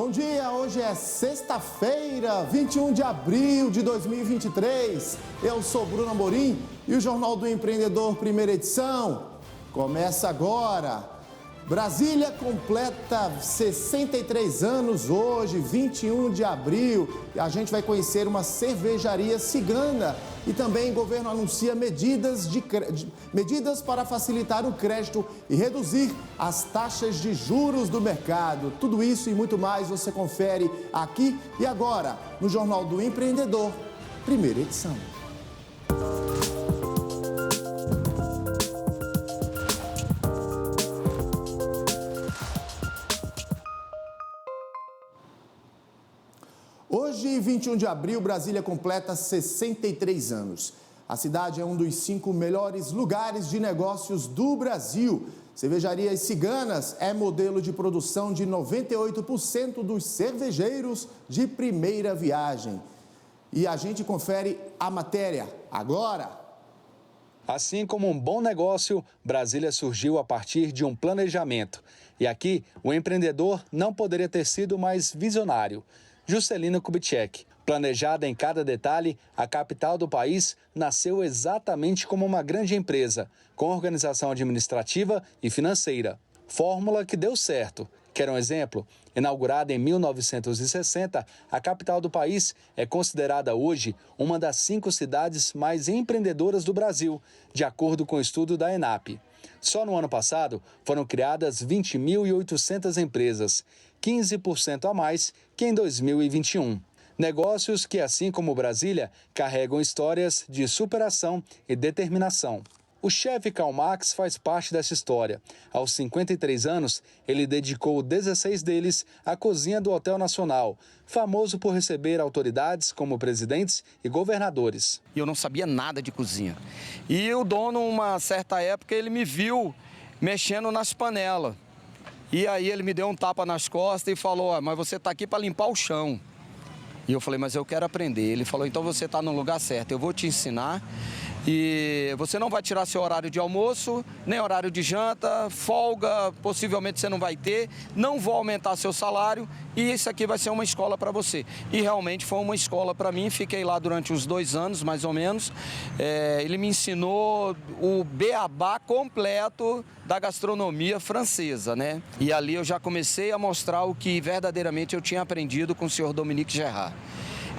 Bom dia, hoje é sexta-feira, 21 de abril de 2023. Eu sou Bruno Amorim e o Jornal do Empreendedor, primeira edição, começa agora. Brasília completa 63 anos hoje, 21 de abril. A gente vai conhecer uma cervejaria cigana e também o governo anuncia medidas para facilitar o crédito e reduzir as taxas de juros do mercado. Tudo isso e muito mais você confere aqui e agora no Jornal do Empreendedor, primeira edição. Hoje, 21 de abril, Brasília completa 63 anos. A cidade é um dos 5 melhores lugares de negócios do Brasil. Cervejarias Ciganas é modelo de produção de 98% dos cervejeiros de primeira viagem. E a gente confere a matéria agora. Assim como um bom negócio, Brasília surgiu a partir de um planejamento. E aqui, o empreendedor não poderia ter sido mais visionário. Juscelino Kubitschek. Planejada em cada detalhe, a capital do país nasceu exatamente como uma grande empresa, com organização administrativa e financeira. Fórmula que deu certo. Quer um exemplo? Inaugurada em 1960, a capital do país é considerada hoje uma das 5 cidades mais empreendedoras do Brasil, de acordo com o estudo da ENAP. Só no ano passado foram criadas 20.800 empresas, 15% a mais que em 2021. Negócios que, assim como Brasília, carregam histórias de superação e determinação. O chefe Karl Marx faz parte dessa história. Aos 53 anos, ele dedicou 16 deles à cozinha do Hotel Nacional, famoso por receber autoridades como presidentes e governadores. Eu não sabia nada de cozinha. E o dono, uma certa época, ele me viu mexendo nas panelas. E aí ele me deu um tapa nas costas e falou, mas você está aqui para limpar o chão. E eu falei, mas eu quero aprender. Ele falou, então você está no lugar certo, eu vou te ensinar. E você não vai tirar seu horário de almoço, nem horário de janta, folga, possivelmente você não vai ter, não vou aumentar seu salário e isso aqui vai ser uma escola para você. E realmente foi uma escola para mim, fiquei lá durante uns 2 anos, mais ou menos. Ele me ensinou o beabá completo da gastronomia francesa, né? E ali eu já comecei a mostrar o que verdadeiramente eu tinha aprendido com o senhor Dominique Gerard.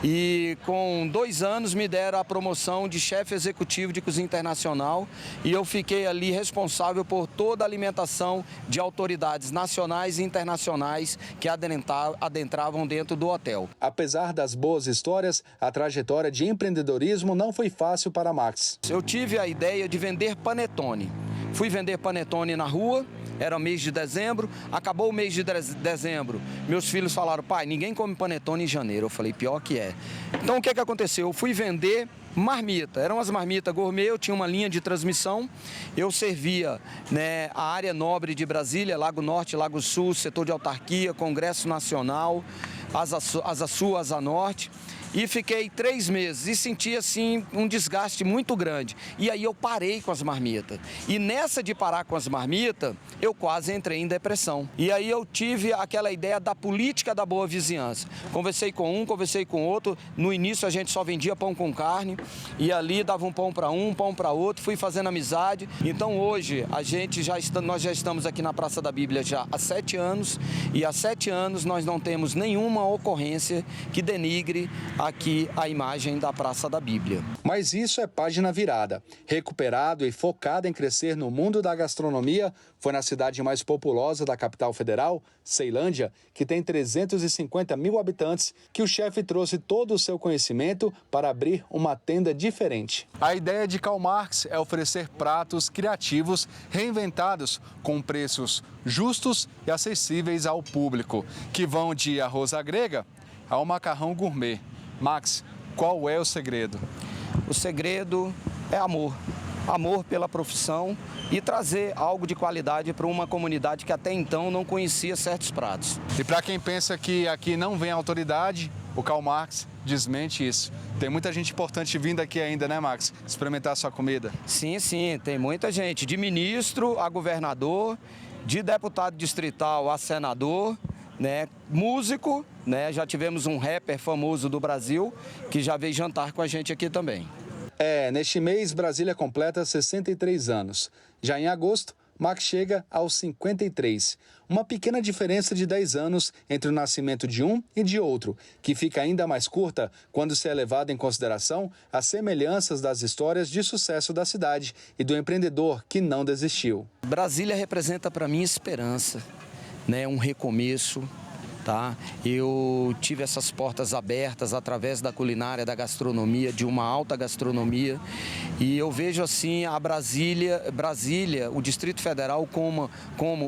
E com 2 anos me deram a promoção de chefe executivo de cozinha internacional e eu fiquei ali responsável por toda a alimentação de autoridades nacionais e internacionais que adentravam dentro do hotel. Apesar das boas histórias, a trajetória de empreendedorismo não foi fácil para Max. Eu tive a ideia de vender panetone. Fui vender panetone na rua. Era mês de dezembro, acabou o mês de dezembro. Meus filhos falaram, pai, ninguém come panetone em janeiro. Eu falei, pior que é. Então o que aconteceu? Eu fui vender marmita. Eram as marmitas gourmet, eu tinha uma linha de transmissão. Eu servia, né, a área nobre de Brasília, Lago Norte, Lago Sul, setor de autarquia, Congresso Nacional, Asa Sul, Asa Norte. E fiquei 3 meses e senti assim um desgaste muito grande. E aí eu parei com as marmitas. E nessa de parar com as marmitas, eu quase entrei em depressão. E aí eu tive aquela ideia da política da boa vizinhança. Conversei com um, conversei com outro. No início a gente só vendia pão com carne. E ali dava um pão para um pão para outro. Fui fazendo amizade. Então hoje nós já estamos aqui na Praça da Bíblia já há 7 anos. E há 7 anos nós não temos nenhuma ocorrência que denigre aqui a imagem da Praça da Bíblia. Mas isso é página virada. Recuperado e focado em crescer no mundo da gastronomia, foi na cidade mais populosa da capital federal, Ceilândia, que tem 350 mil habitantes, que o chefe trouxe todo o seu conhecimento para abrir uma tenda diferente. A ideia de Karl Marx é oferecer pratos criativos, reinventados, com preços justos e acessíveis ao público, que vão de arroz à grega ao macarrão gourmet. Max, qual é o segredo? O segredo é amor. Amor pela profissão e trazer algo de qualidade para uma comunidade que até então não conhecia certos pratos. E para quem pensa que aqui não vem autoridade, o Karl Marx desmente isso. Tem muita gente importante vindo aqui ainda, né, Max? Experimentar a sua comida. Sim, tem muita gente. De ministro a governador, de deputado distrital a senador, né, músico, né, já tivemos um rapper famoso do Brasil que já veio jantar com a gente aqui também. Neste mês, Brasília completa 63 anos. Já em agosto, Max chega aos 53. Uma pequena diferença de 10 anos entre o nascimento de um e de outro, que fica ainda mais curta quando se é levado em consideração as semelhanças das histórias de sucesso da cidade e do empreendedor que não desistiu. Brasília representa para mim esperança, né, um recomeço. Tá? Eu tive essas portas abertas através da culinária, da gastronomia, de uma alta gastronomia, e eu vejo assim a Brasília, o Distrito Federal como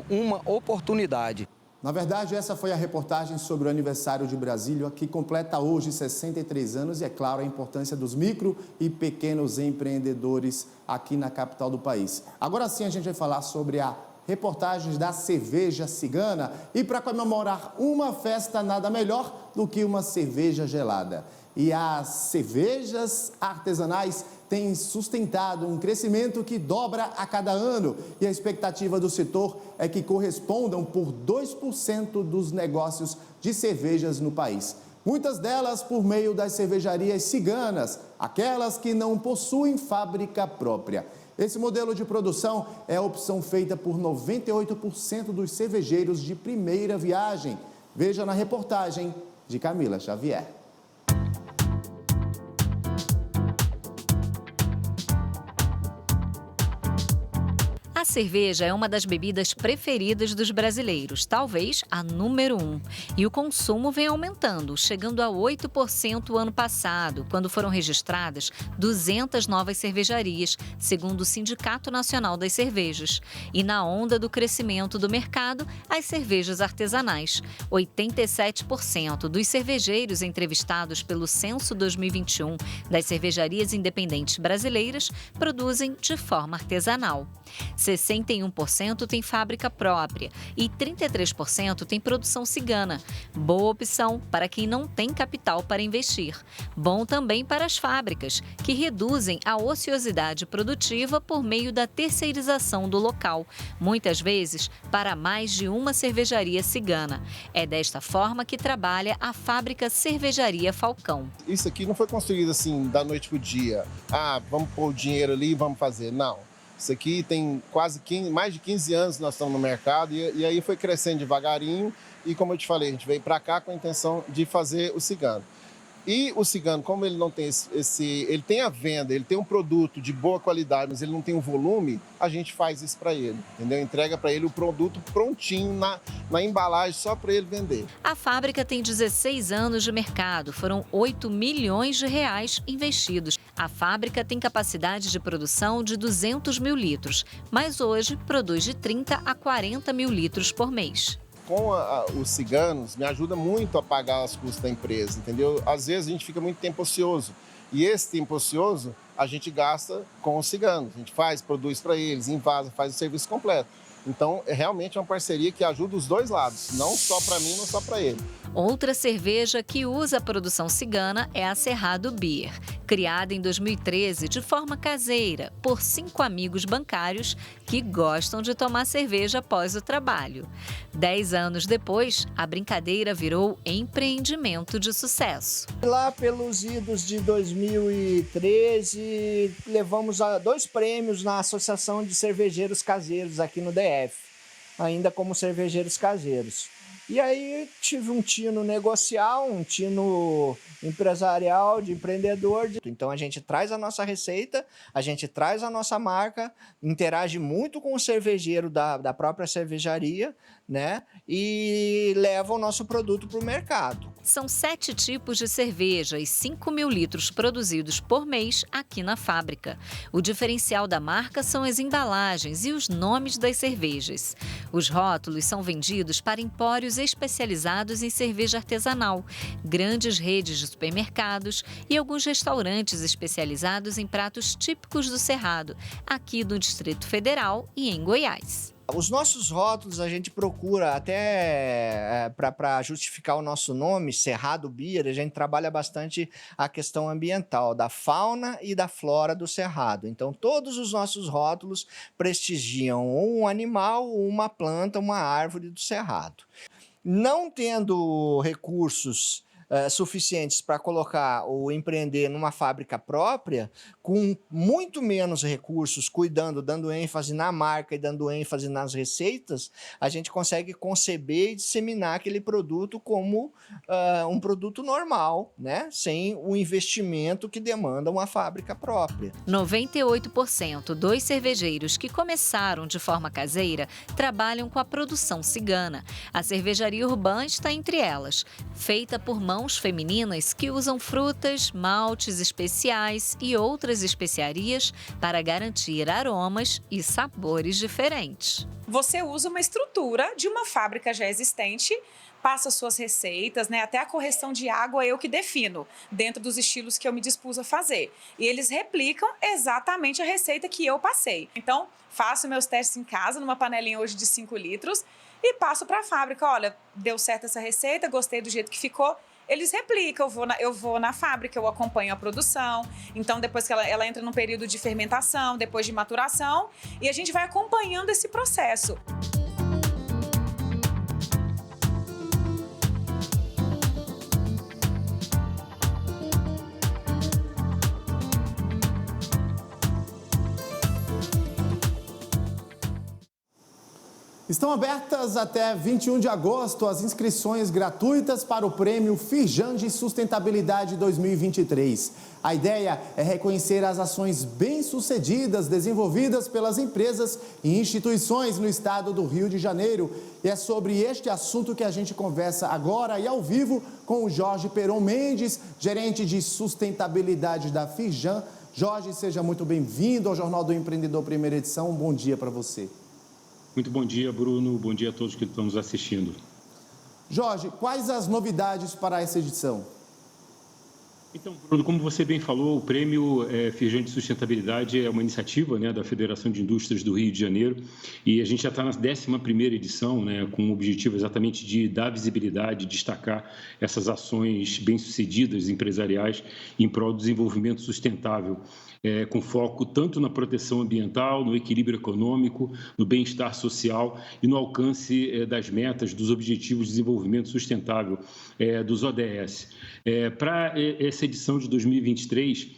uma oportunidade. Na verdade, essa foi a reportagem sobre o aniversário de Brasília, que completa hoje 63 anos e, é claro, a importância dos micro e pequenos empreendedores aqui na capital do país. Agora sim a gente vai falar sobre a reportagens da cerveja cigana e para comemorar uma festa nada melhor do que uma cerveja gelada. E as cervejas artesanais têm sustentado um crescimento que dobra a cada ano e a expectativa do setor é que correspondam por 2% dos negócios de cervejas no país. Muitas delas por meio das cervejarias ciganas, aquelas que não possuem fábrica própria. Esse modelo de produção é a opção feita por 98% dos cervejeiros de primeira viagem. Veja na reportagem de Camila Xavier. A cerveja é uma das bebidas preferidas dos brasileiros, talvez a número 1. E o consumo vem aumentando, chegando a 8% ano passado, quando foram registradas 200 novas cervejarias, segundo o Sindicato Nacional das Cervejas. E na onda do crescimento do mercado, as cervejas artesanais. 87% dos cervejeiros entrevistados pelo Censo 2021 das cervejarias independentes brasileiras produzem de forma artesanal. 61% tem fábrica própria e 33% tem produção cigana. Boa opção para quem não tem capital para investir. Bom também para as fábricas, que reduzem a ociosidade produtiva por meio da terceirização do local, muitas vezes para mais de uma cervejaria cigana. É desta forma que trabalha a fábrica Cervejaria Falcão. Isso aqui não foi construído assim da noite para o dia. Vamos pôr o dinheiro ali e vamos fazer. Não. Isso aqui tem mais de 15 anos que nós estamos no mercado e aí foi crescendo devagarinho e, como eu te falei, a gente veio para cá com a intenção de fazer o cigano. E o cigano, como ele não tem ele tem a venda, ele tem um produto de boa qualidade, mas ele não tem um volume, a gente faz isso para ele, entendeu? Entrega para ele o produto prontinho na embalagem só para ele vender. A fábrica tem 16 anos de mercado, foram 8 milhões de reais investidos. A fábrica tem capacidade de produção de 200 mil litros, mas hoje produz de 30 a 40 mil litros por mês. Com os ciganos, me ajuda muito a pagar os custos da empresa, entendeu? Às vezes a gente fica muito tempo ocioso. E esse tempo ocioso a gente gasta com os ciganos. A gente produz para eles, invasa, faz o serviço completo. Então, é realmente uma parceria que ajuda os dois lados, não só para mim, não só para ele. Outra cerveja que usa a produção cigana é a Cerrado Beer, criada em 2013 de forma caseira por 5 amigos bancários que gostam de tomar cerveja após o trabalho. 10 anos depois, a brincadeira virou empreendimento de sucesso. Lá pelos idos de 2013, levamos 2 prêmios na Associação de Cervejeiros Caseiros aqui no DF, ainda como cervejeiros caseiros. E aí tive um tino negocial, um tino empresarial, de empreendedor. Então a gente traz a nossa receita, a gente traz a nossa marca, interage muito com o cervejeiro da própria cervejaria, né? E leva o nosso produto para o mercado. São 7 tipos de cerveja e 5 mil litros produzidos por mês aqui na fábrica. O diferencial da marca são as embalagens e os nomes das cervejas. Os rótulos são vendidos para empórios especializados em cerveja artesanal, grandes redes de supermercados e alguns restaurantes especializados em pratos típicos do Cerrado, aqui do Distrito Federal e em Goiás. Os nossos rótulos a gente procura até para justificar o nosso nome, Cerrado Beer, a gente trabalha bastante a questão ambiental, da fauna e da flora do Cerrado. Então todos os nossos rótulos prestigiam um animal, uma planta, uma árvore do Cerrado. Não tendo recursos suficientes para colocar ou empreender numa fábrica própria, com muito menos recursos, cuidando, dando ênfase na marca e dando ênfase nas receitas, a gente consegue conceber e disseminar aquele produto como um produto normal, né? Sem o investimento que demanda uma fábrica própria. 98% dos cervejeiros que começaram de forma caseira trabalham com a produção cigana. A cervejaria Urbã está entre elas, feita por mãos femininas que usam frutas, maltes especiais e outras especiarias para garantir aromas e sabores diferentes. Você usa uma estrutura de uma fábrica já existente, passa suas receitas, né? Até a correção de água eu que defino, dentro dos estilos que eu me dispus a fazer. E eles replicam exatamente a receita que eu passei. Então, faço meus testes em casa, numa panelinha hoje de 5 litros, e passo para a fábrica. Olha, deu certo essa receita, gostei do jeito que ficou. Eles replicam, eu vou na fábrica, eu acompanho a produção. Então, depois que ela entra num período de fermentação, depois de maturação, e a gente vai acompanhando esse processo. Estão abertas até 21 de agosto as inscrições gratuitas para o Prêmio Firjan de Sustentabilidade 2023. A ideia é reconhecer as ações bem-sucedidas desenvolvidas pelas empresas e instituições no estado do Rio de Janeiro. E é sobre este assunto que a gente conversa agora e ao vivo com o Jorge Peron Mendes, gerente de sustentabilidade da Firjan. Jorge, seja muito bem-vindo ao Jornal do Empreendedor, primeira edição. Um bom dia para você. Muito bom dia, Bruno. Bom dia a todos que estão nos assistindo. Jorge, quais as novidades para essa edição? Então, Bruno, como você bem falou, o Prêmio Firjan de Sustentabilidade é uma iniciativa, né, da Federação de Indústrias do Rio de Janeiro, e a gente já está na 11ª edição, né, com o objetivo exatamente de dar visibilidade, destacar essas ações bem-sucedidas empresariais em prol do desenvolvimento sustentável. Com foco tanto na proteção ambiental, no equilíbrio econômico, no bem-estar social e no alcance das metas dos Objetivos de Desenvolvimento Sustentável, dos ODS. Para essa edição de 2023,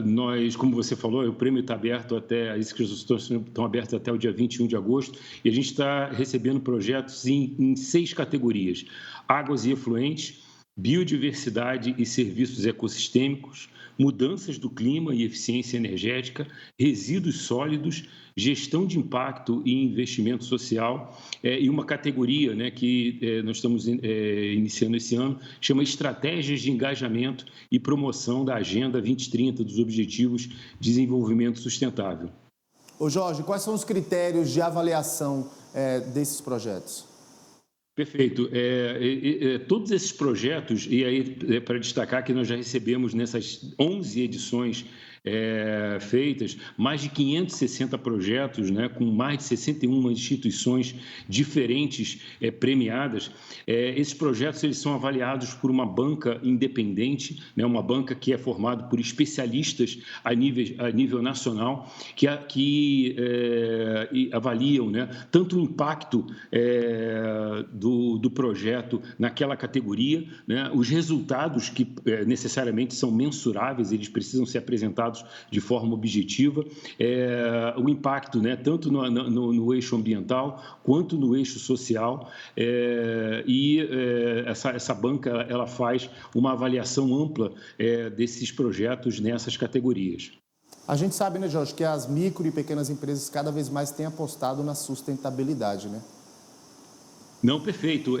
nós, como você falou, o prêmio está aberto as inscrições estão abertas até o dia 21 de agosto e a gente está recebendo projetos em 6 categorias: águas e efluentes, biodiversidade e serviços ecossistêmicos, mudanças do clima e eficiência energética, resíduos sólidos, gestão de impacto e investimento social, e uma categoria, né, que nós estamos iniciando esse ano, chama Estratégias de Engajamento e Promoção da Agenda 2030 dos Objetivos de Desenvolvimento Sustentável. Ô Jorge, quais são os critérios de avaliação desses projetos? Perfeito. Todos esses projetos, e aí para destacar que nós já recebemos nessas 11 edições feitas, mais de 560 projetos, né, com mais de 61 instituições diferentes premiadas. Esses projetos eles são avaliados por uma banca independente, né, uma banca que é formada por especialistas a nível nacional, que avaliam, né, tanto o impacto do projeto naquela categoria, né, os resultados que necessariamente são mensuráveis, eles precisam ser apresentados de forma objetiva, o impacto, né, tanto no eixo ambiental quanto no eixo social, essa banca ela faz uma avaliação ampla desses projetos nessas categorias. A gente sabe, né, Jorge, que as micro e pequenas empresas cada vez mais têm apostado na sustentabilidade, né? Não, perfeito.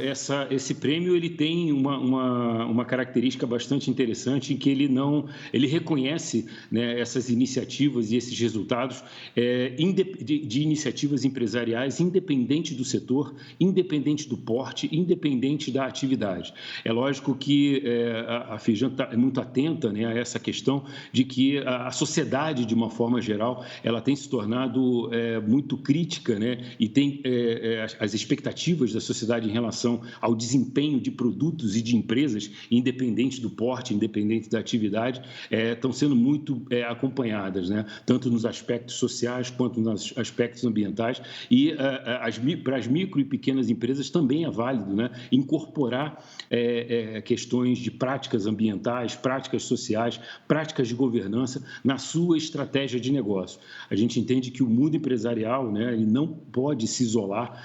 Esse prêmio ele tem uma característica bastante interessante em que ele reconhece, né, essas iniciativas e esses resultados de iniciativas empresariais, independente do setor, independente do porte, independente da atividade. É lógico que a Firjan está muito atenta, né, a essa questão de que a sociedade, de uma forma geral, ela tem se tornado muito crítica, né, e tem as expectativas da sociedade sociedade em relação ao desempenho de produtos e de empresas, independente do porte, independente da atividade, estão sendo muito acompanhadas, né? Tanto nos aspectos sociais quanto nos aspectos ambientais. E para as micro e pequenas empresas também é válido, né, incorporar questões de práticas ambientais, práticas sociais, práticas de governança na sua estratégia de negócio. A gente entende que o mundo empresarial, né, ele não pode se isolar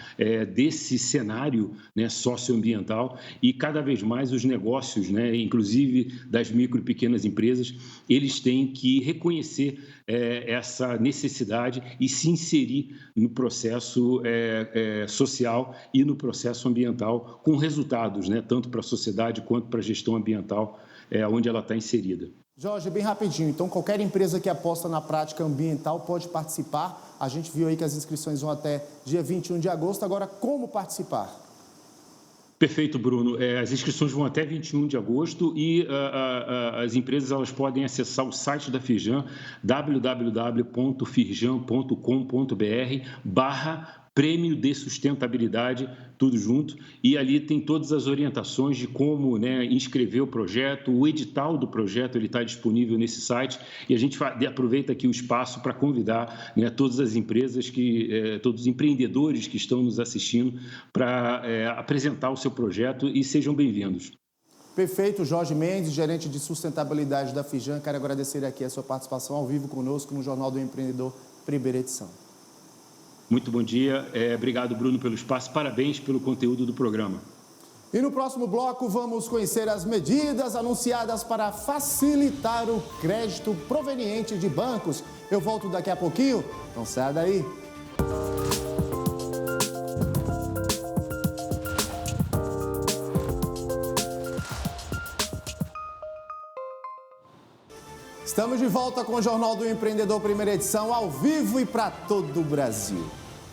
desse cenário, né, socioambiental, e cada vez mais os negócios, né, inclusive das micro e pequenas empresas, eles têm que reconhecer essa necessidade e se inserir no processo social e no processo ambiental com resultados, né, tanto para a sociedade quanto para a gestão ambiental onde ela está inserida. Jorge, bem rapidinho, então qualquer empresa que aposta na prática ambiental pode participar. A gente viu aí que as inscrições vão até dia 21 de agosto. Agora, como participar? Perfeito, Bruno. As inscrições vão até 21 de agosto e as empresas elas podem acessar o site da Firjan, www.firjan.com.br/prêmio de sustentabilidade, tudo junto, e ali tem todas as orientações de como, né, inscrever o projeto. O edital do projeto ele está disponível nesse site, e a gente aproveita aqui o espaço para convidar, né, todas as empresas, todos os empreendedores que estão nos assistindo para apresentar o seu projeto, e sejam bem-vindos. Perfeito, Jorge Mendes, gerente de sustentabilidade da Firjan. Quero agradecer aqui a sua participação ao vivo conosco no Jornal do Empreendedor, primeira edição. Muito bom dia. Obrigado, Bruno, pelo espaço. Parabéns pelo conteúdo do programa. E no próximo bloco vamos conhecer as medidas anunciadas para facilitar o crédito proveniente de bancos. Eu volto daqui a pouquinho, não saia daí. Estamos de volta com o Jornal do Empreendedor, primeira edição, ao vivo e para todo o Brasil.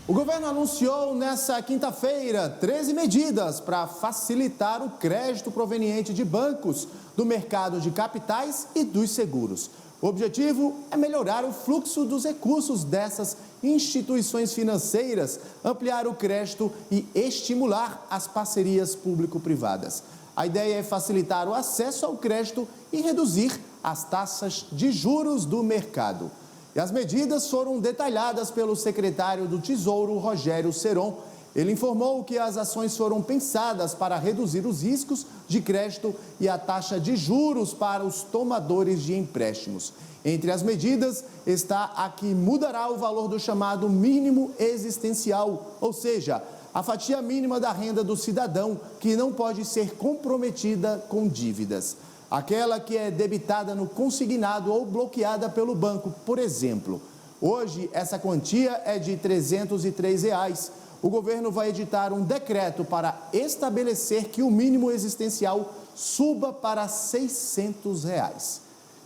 O governo anunciou nessa quinta-feira 13 medidas para facilitar o crédito proveniente de bancos, do mercado de capitais e dos seguros. O objetivo é melhorar o fluxo dos recursos dessas instituições financeiras, ampliar o crédito e estimular as parcerias público-privadas. A ideia é facilitar o acesso ao crédito e reduzir as taxas de juros do mercado. E as medidas foram detalhadas pelo secretário do Tesouro, Rogério Seron. Ele informou que as ações foram pensadas para reduzir os riscos de crédito e a taxa de juros para os tomadores de empréstimos. Entre as medidas está a que mudará o valor do chamado mínimo existencial, ou seja, a fatia mínima da renda do cidadão que não pode ser comprometida com dívidas. Aquela que é debitada no consignado ou bloqueada pelo banco, por exemplo. Hoje, essa quantia é de R$ 303. O governo vai editar um decreto para estabelecer que o mínimo existencial suba para R$ 600.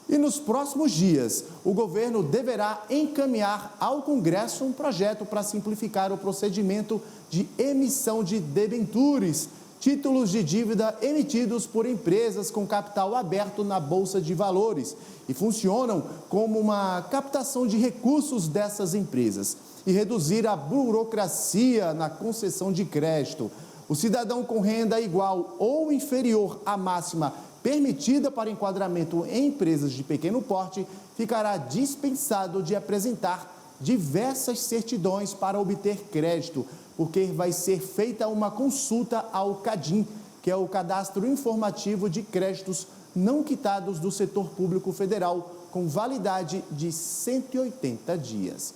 E nos próximos dias, o governo deverá encaminhar ao Congresso um projeto para simplificar o procedimento de emissão de debentures, títulos de dívida emitidos por empresas com capital aberto na Bolsa de Valores e funcionam como uma captação de recursos dessas empresas e reduzir a burocracia na concessão de crédito. O cidadão com renda igual ou inferior à máxima permitida para enquadramento em empresas de pequeno porte ficará dispensado de apresentar diversas certidões para obter crédito, porque vai ser feita uma consulta ao CADIM, que é o Cadastro Informativo de Créditos Não Quitados do Setor Público Federal, com validade de 180 dias.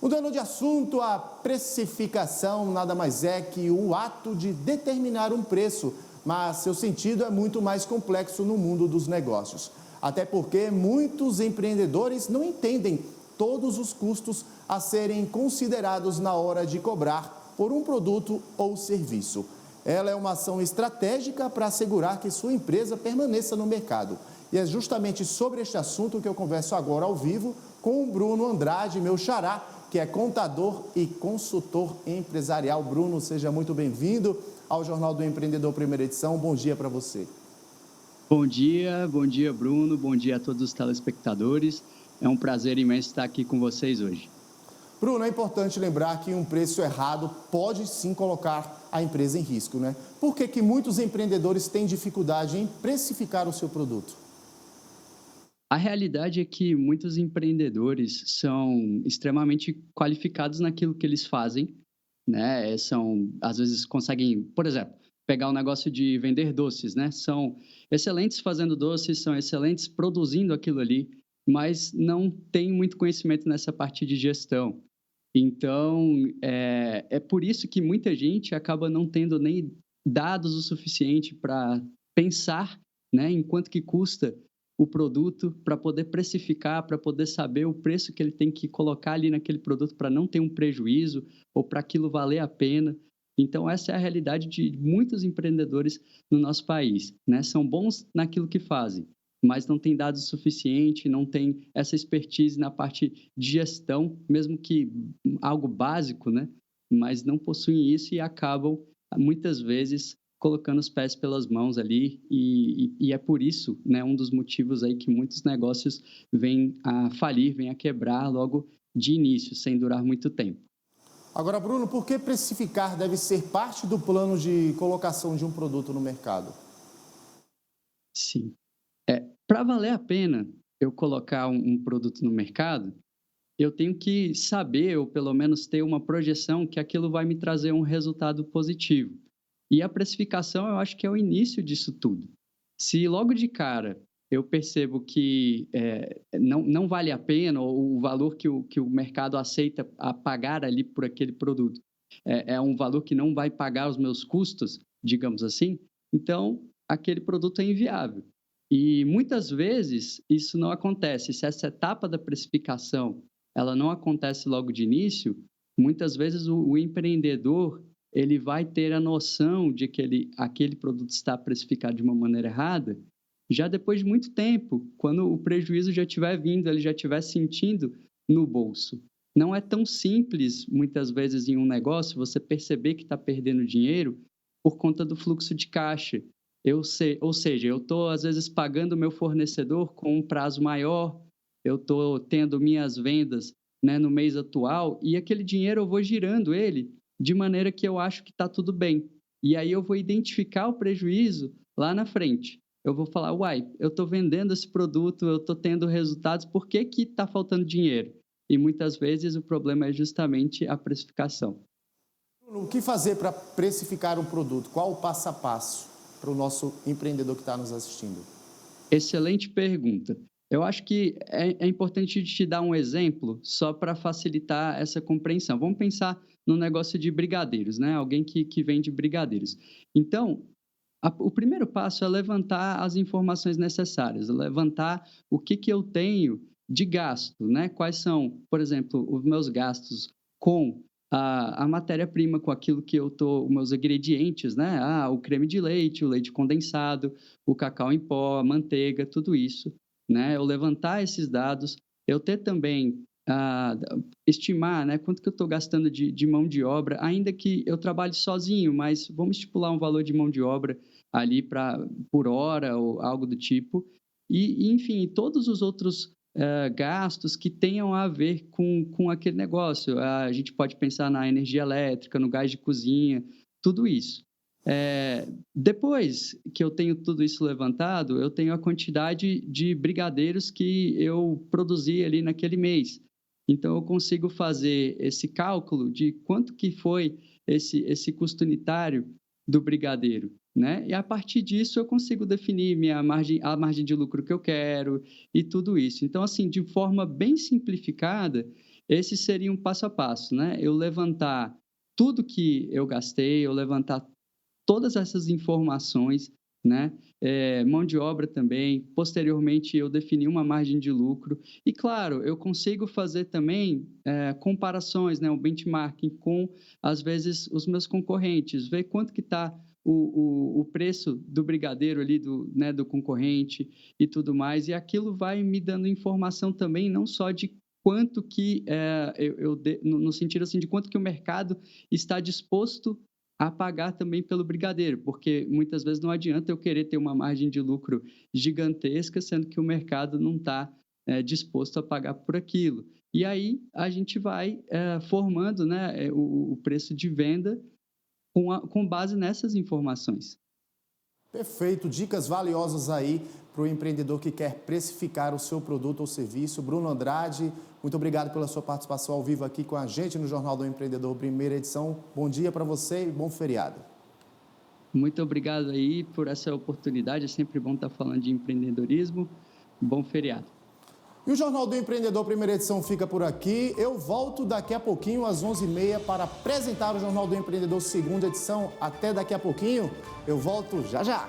Mudando de assunto, a precificação nada mais é que o ato de determinar um preço, mas seu sentido é muito mais complexo no mundo dos negócios. Até porque muitos empreendedores não entendem todos os custos a serem considerados na hora de cobrar por um produto ou serviço. Ela é uma ação estratégica para assegurar que sua empresa permaneça no mercado. E é justamente sobre este assunto que eu converso agora ao vivo com o Bruno Andrade, meu xará, que é contador e consultor empresarial. Bruno, seja muito bem-vindo ao Jornal do Empreendedor, primeira edição. Bom dia para você. Bom dia, Bruno, bom dia a todos os telespectadores. É um prazer imenso estar aqui com vocês hoje. Bruno, é importante lembrar que um preço errado pode sim colocar a empresa em risco, né? Por que muitos empreendedores têm dificuldade em precificar o seu produto? A realidade é que muitos empreendedores são extremamente qualificados naquilo que eles fazem, né? Às vezes conseguem, por exemplo, pegar o negócio de vender doces, né? São excelentes fazendo doces, são excelentes produzindo aquilo ali, mas não têm muito conhecimento nessa parte de gestão. Então, é por isso que muita gente acaba não tendo nem dados o suficiente para pensar, né, em quanto que custa o produto, para poder precificar, para poder saber o preço que ele tem que colocar ali naquele produto para não ter um prejuízo ou para aquilo valer a pena. Então, essa é a realidade de muitos empreendedores no nosso país, né? São bons naquilo que fazem, mas não têm dados suficientes, não têm essa expertise na parte de gestão, mesmo que algo básico, né? Mas não possuem isso e acabam, muitas vezes, colocando os pés pelas mãos ali, e é por isso, né, um dos motivos aí que muitos negócios vêm a falir, vêm a quebrar logo de início, sem durar muito tempo. Agora, Bruno, por que precificar deve ser parte do plano de colocação de um produto no mercado? Sim. Para valer a pena eu colocar um produto no mercado, eu tenho que saber, ou pelo menos ter uma projeção que aquilo vai me trazer um resultado positivo. E a precificação, eu acho que é o início disso tudo. Se logo de cara eu percebo que não vale a pena, ou o valor que o mercado aceita a pagar ali por aquele produto é um valor que não vai pagar os meus custos, digamos assim, então aquele produto é inviável. E muitas vezes isso não acontece. Se essa etapa da precificação ela não acontece logo de início, muitas vezes o empreendedor ele vai ter a noção de que aquele produto está precificado de uma maneira errada, já depois de muito tempo, quando o prejuízo já estiver vindo, ele já estiver sentindo no bolso. Não é tão simples, muitas vezes, em um negócio, você perceber que está perdendo dinheiro por conta do fluxo de caixa. Ou seja, eu estou, às vezes, pagando o meu fornecedor com um prazo maior, eu estou tendo minhas vendas, né, no mês atual, e aquele dinheiro eu vou girando ele de maneira que eu acho que está tudo bem. E aí eu vou identificar o prejuízo lá na frente. Eu vou falar, eu estou vendendo esse produto, eu estou tendo resultados, por que está faltando dinheiro? E muitas vezes o problema é justamente a precificação. O que fazer para precificar um produto? Qual o passo a passo para o nosso empreendedor que está nos assistindo? Excelente pergunta. Eu acho que é importante te dar um exemplo só para facilitar essa compreensão. Vamos pensar no negócio de brigadeiros, né? Alguém que vende brigadeiros. Então, o primeiro passo é levantar as informações necessárias, levantar o que eu tenho de gasto, né? Quais são, por exemplo, os meus gastos com a matéria-prima, com aquilo que os meus ingredientes, né? O creme de leite, o leite condensado, o cacau em pó, a manteiga, tudo isso, né? Eu levantar esses dados, eu ter também estimar, né, quanto que eu estou gastando de mão de obra, ainda que eu trabalhe sozinho, mas vamos estipular um valor de mão de obra ali por hora ou algo do tipo, e enfim, todos os outros gastos que tenham a ver com aquele negócio. A gente pode pensar na energia elétrica, no gás de cozinha, tudo isso. Depois que eu tenho tudo isso levantado, eu tenho a quantidade de brigadeiros que eu produzi ali naquele mês. Então, eu consigo fazer esse cálculo de quanto que foi esse custo unitário do brigadeiro, né? E, a partir disso, eu consigo definir a margem de lucro que eu quero e tudo isso. Então, assim, de forma bem simplificada, esse seria um passo a passo, né? Eu levantar tudo que eu gastei, eu levantar todas essas informações, né? Mão de obra também. Posteriormente, eu defini uma margem de lucro. E, claro, eu consigo fazer também comparações, né? O benchmarking com, às vezes, os meus concorrentes. Ver quanto que está o preço do brigadeiro ali, do concorrente e tudo mais. E aquilo vai me dando informação também, não só de quanto que, no sentido assim, de quanto que o mercado está disposto a pagar também pelo brigadeiro, porque muitas vezes não adianta eu querer ter uma margem de lucro gigantesca, sendo que o mercado não está disposto a pagar por aquilo. E aí a gente vai formando, né, o preço de venda com base nessas informações. Perfeito, dicas valiosas aí para o empreendedor que quer precificar o seu produto ou serviço. Bruno Andrade, muito obrigado pela sua participação ao vivo aqui com a gente no Jornal do Empreendedor, primeira edição. Bom dia para você e bom feriado. Muito obrigado aí por essa oportunidade, é sempre bom estar falando de empreendedorismo. Bom feriado. E o Jornal do Empreendedor, primeira edição, fica por aqui. Eu volto daqui a pouquinho, às 11h30, para apresentar o Jornal do Empreendedor, segunda edição. Até daqui a pouquinho, eu volto já já.